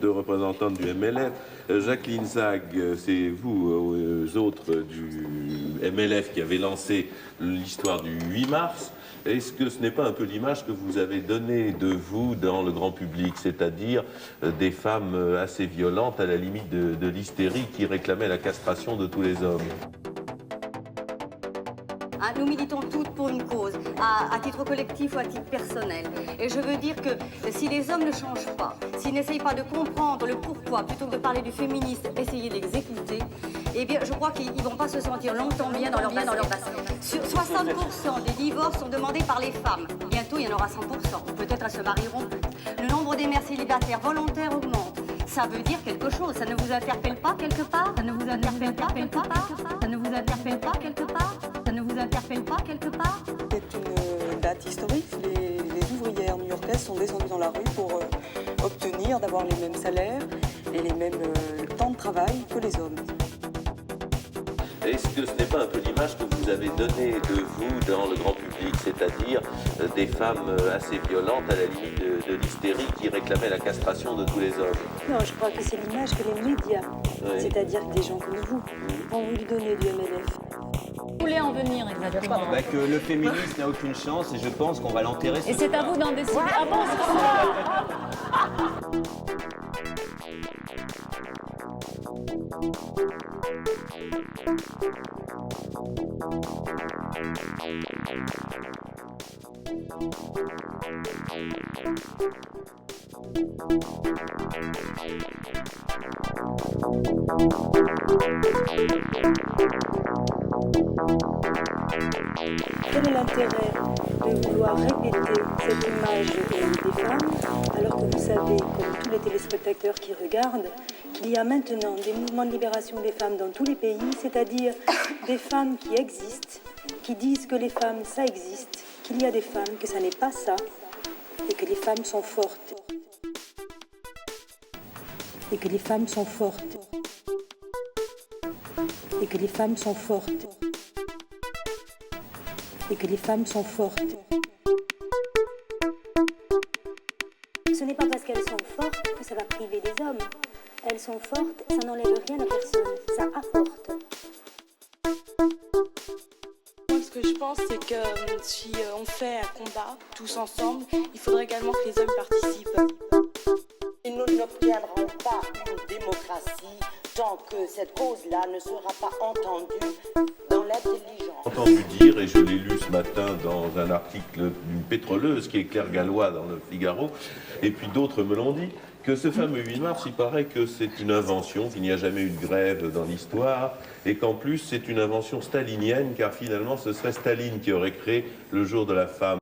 deux représentantes du MLF. Jacqueline Zag, c'est vous, autres du MLF, qui avez lancé l'histoire du 8 mars. Est-ce que ce n'est pas un peu l'image que vous avez donnée de vous dans le grand public, c'est-à-dire des femmes assez violentes, à la limite de l'hystérie, qui réclamaient la castration de tous les hommes? Nous militons toutes pour une cause, à titre collectif ou à titre personnel. Et je veux dire que si les hommes ne changent pas, s'ils n'essayent pas de comprendre le pourquoi, plutôt que de parler du féminisme, essayer d'exécuter, eh bien, je crois qu'ils ne vont pas se sentir longtemps bien dans leur basket. Sur 60% des divorces sont demandés par les femmes. Bientôt, il y en aura 100%. Peut-être elles se marieront plus. Le nombre des mères célibataires volontaires augmente. Ça veut dire quelque chose. Ça ne vous interpelle pas quelque part? Ça ne vous interpelle pas quelque part? Ça ne vous interpelle pas quelque part? Ça ne vous interpelle pas quelque part? C'est une date historique. Les ouvrières new-yorkaises sont descendues dans la rue pour obtenir d'avoir les mêmes salaires et les mêmes temps de travail que les hommes. Est-ce que ce n'est pas un peu l'image que vous avez donnée de vous dans le grand public, c'est-à-dire des femmes assez violentes, à la limite de l'hystérie, qui réclamaient la castration de tous les hommes? Non, je crois que c'est l'image que les médias, c'est-à-dire des gens comme vous, ont voulu donner du MLF. Vous voulez en venir exactement? Que le féminisme n'a aucune chance et je pense qu'on va l'enterrer. Et c'est à vous d'en décider. Ah bon, Quel est l'intérêt de vouloir répéter cette image des femmes alors que vous savez, comme tous les téléspectateurs qui regardent, qu'il y a maintenant des mouvements de libération des femmes dans tous les pays, c'est-à-dire des femmes qui existent, qui disent que les femmes, ça existe, qu'il y a des femmes, que ça n'est pas ça, et que les femmes sont fortes. Et que les femmes sont fortes. Et que les femmes sont fortes. Et que les femmes sont fortes. Ce n'est pas parce qu'elles sont fortes que ça va priver les hommes. Elles sont fortes, ça n'enlève rien à personne, ça apporte. Moi, ce que je pense, c'est que si on fait un combat tous ensemble, il faudrait également que les hommes participent. Nous n'obtiendrons pas une démocratie tant que cette cause-là ne sera pas entendue dans l'intelligence. J'ai entendu dire, et je l'ai lu ce matin dans un article d'une pétroleuse qui est Claire Gallois dans le Figaro, et puis d'autres me l'ont dit, que ce fameux 8 mars, il paraît que c'est une invention, qu'il n'y a jamais eu de grève dans l'histoire, et qu'en plus c'est une invention stalinienne, car finalement ce serait Staline qui aurait créé le jour de la femme.